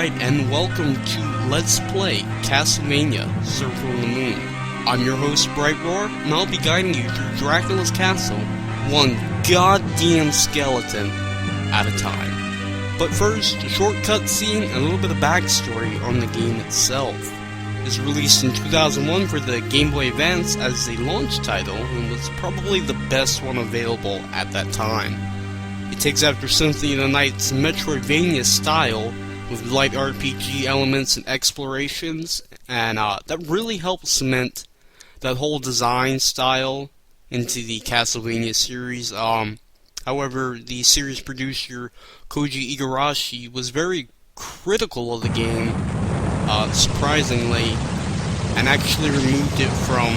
Alright, and welcome to Let's Play Castlevania, Circle of the Moon. I'm your host, Bright Roar, and I'll be guiding you through Dracula's castle, one goddamn skeleton at a time. But first, a short cutscene and a little bit of backstory on the game itself. It was released in 2001 for the Game Boy Advance as a launch title, and was probably the best one available at that time. It takes after Symphony of the Night's Metroidvania style, with light RPG elements and explorations, and that really helped cement that whole design style into the Castlevania series. However, the series producer Koji Igarashi was very critical of the game, surprisingly, and actually removed it from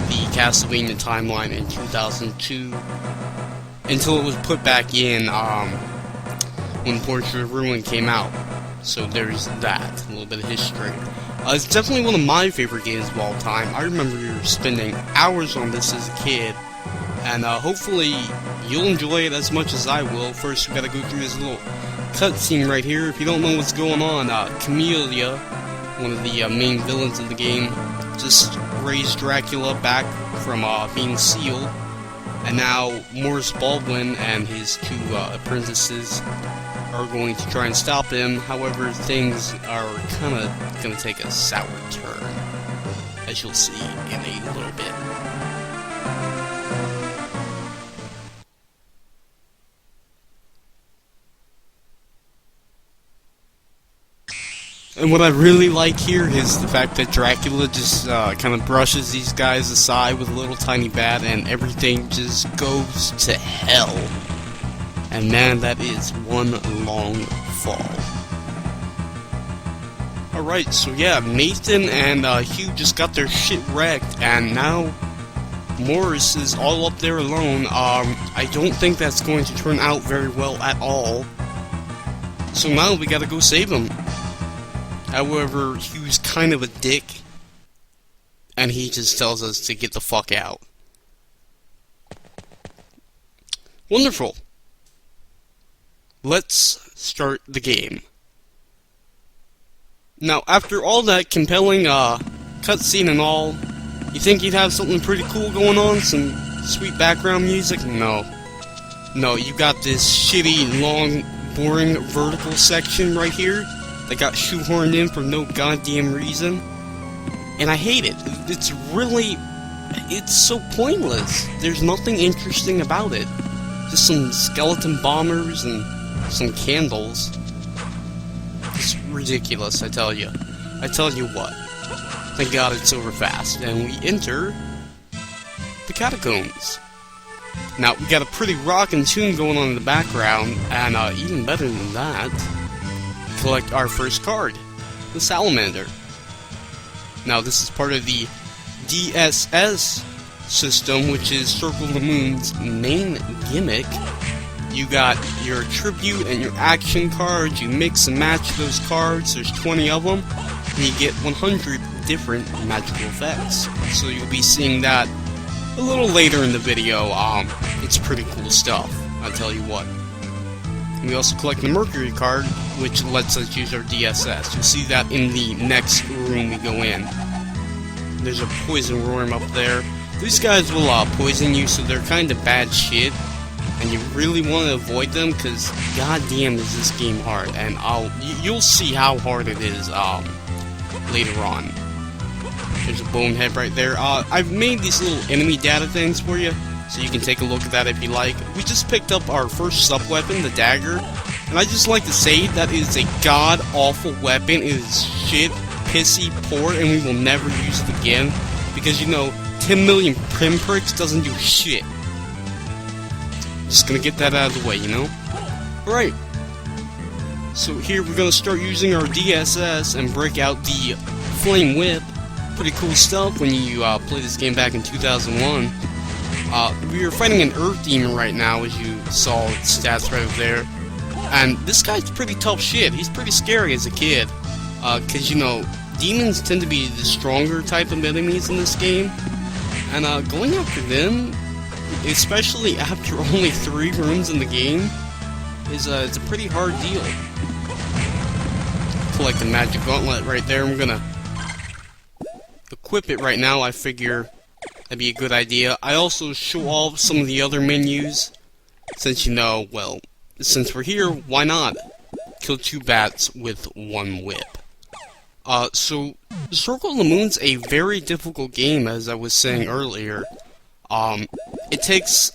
the Castlevania timeline in 2002 until it was put back in when Portrait of Ruin came out. So there's that, a little bit of history. It's definitely one of my favorite games of all time. I remember spending hours on this as a kid, and hopefully you'll enjoy it as much as I will. First, we gotta go through this little cutscene right here. If you don't know what's going on, Camellia, one of the main villains of the game, just raised Dracula back from being sealed, and now Morris Baldwin and his two apprentices are going to try and stop him. However, things are kind of going to take a sour turn, as you'll see in a little bit. And what I really like here is the fact that Dracula just kind of brushes these guys aside with a little tiny bat, and everything just goes to hell. And man, that is one long fall. Alright, so yeah, Nathan and Hugh just got their shit wrecked, and now Morris is all up there alone. I don't think that's going to turn out very well at all. So now we gotta go save him. However, Hugh's kind of a dick, and he just tells us to get the fuck out. Wonderful. Let's start the game. Now, after all that compelling cutscene and all, you think you'd have something pretty cool going on? Some sweet background music? No. No, you got this shitty, long, boring vertical section right here that got shoehorned in for no goddamn reason. And I hate it. It's so pointless. There's nothing interesting about it. Just some skeleton bombers and some candles. It's ridiculous, I tell you. I tell you what. Thank God it's over fast. And we enter the Catacombs. Now, we got a pretty rockin' tune going on in the background, and even better than that, collect our first card, the Salamander. Now, this is part of the DSS system, which is Circle of the Moon's main gimmick. You got your tribute and your action cards. You mix and match those cards. There's 20 of them, and you get 100 different magical effects. So you'll be seeing that a little later in the video. It's pretty cool stuff, I'll tell you what. And we also collect the Mercury card, which lets us use our DSS. You'll see that in the next room we go in. There's a poison worm up there. These guys will poison you, so they're kind of bad shit. And you really want to avoid them, because goddamn is this game hard, and you'll see how hard it is later on. There's a bonehead right there. I've made these little enemy data things for you, so you can take a look at that if you like. We just picked up our first sub-weapon, the dagger, and I just like to say that is a god-awful weapon. It is shit, pissy, poor, and we will never use it again, because, you know, 10 million pinpricks doesn't do shit. Just gonna get that out of the way, you know? Alright. So here we're gonna start using our DSS and break out the Flame Whip. Pretty cool stuff when you play this game back in 2001. We are fighting an Earth Demon right now, as you saw the stats right over there. And this guy's pretty tough shit. He's pretty scary as a kid. Cause, you know, demons tend to be the stronger type of enemies in this game. And going after them, especially after only 3 rooms in the game, is it's a pretty hard deal. collect the magic gauntlet right there. I'm gonna equip it right now. I figure that'd be a good idea. I also show off some of the other menus, since well, since we're here, why not? Kill 2 bats with 1 whip. So, Circle of the Moon's a very difficult game, as I was saying earlier. It takes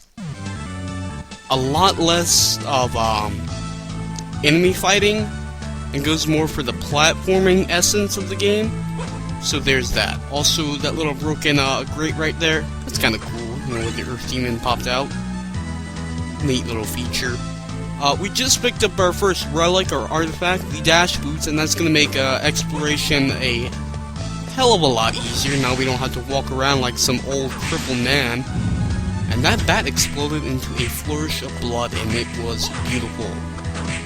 a lot less of, enemy fighting, and goes more for the platforming essence of the game. So there's that. Also, that little broken, grate right there, that's kinda cool, where the Earth Demon popped out. Neat little feature. We just picked up our first relic, or artifact, the Dash Boots, and that's gonna make, exploration a hell of a lot easier. Now we don't have to walk around like some old crippled man. And that bat exploded into a flourish of blood, and it was beautiful.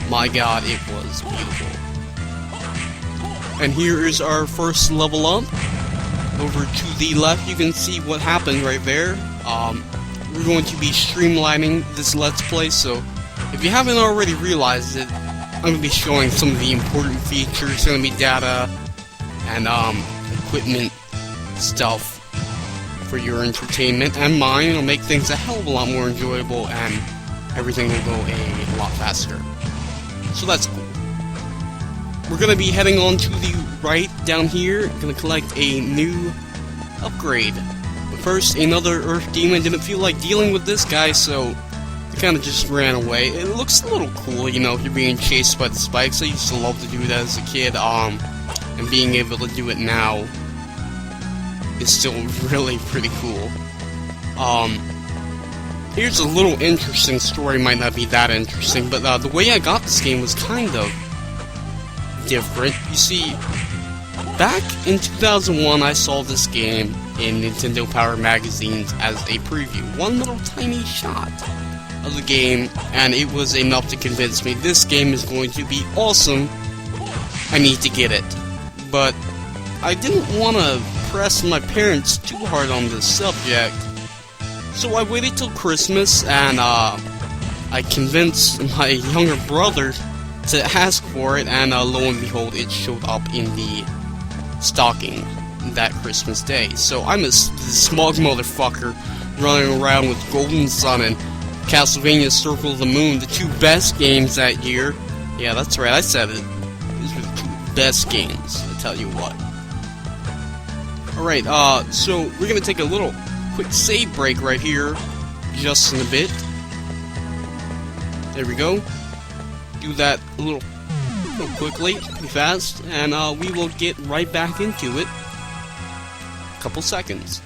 My god, it was beautiful. And here is our first level up. Over to the left, you can see what happened right there. We're going to be streamlining this Let's Play, so if you haven't already realized it, I'm going to be showing some of the important features. It's going to be data and equipment stuff for your entertainment and mine. It'll make things a hell of a lot more enjoyable, and everything will go a lot faster. So that's cool. We're going to be heading on to the right down here. Going to collect a new upgrade. But first, another Earth Demon. Didn't feel like dealing with this guy, so I kind of just ran away. It looks a little cool, if you're being chased by the spikes. I used to love to do that as a kid, and being able to do it now is still really pretty cool. Here's a little interesting story. Might not be that interesting, but the way I got this game was kind of different. You see, back in 2001, I saw this game in Nintendo Power magazines as a preview. One little tiny shot of the game, and it was enough to convince me this game is going to be awesome. I need to get it. But I didn't want to press my parents too hard on this subject, so I waited till Christmas, and I convinced my younger brother to ask for it, and lo and behold, it showed up in the stocking that Christmas day. So I'm a smug motherfucker running around with Golden Sun and Castlevania Circle of the Moon, the 2 best games that year. Yeah, that's right, I said it. These were the 2 best games, I tell you what. Alright, so we're gonna take a little quick save break right here, just in a bit. There we go. Do that a little quickly, pretty fast, and we will get right back into it. A couple seconds.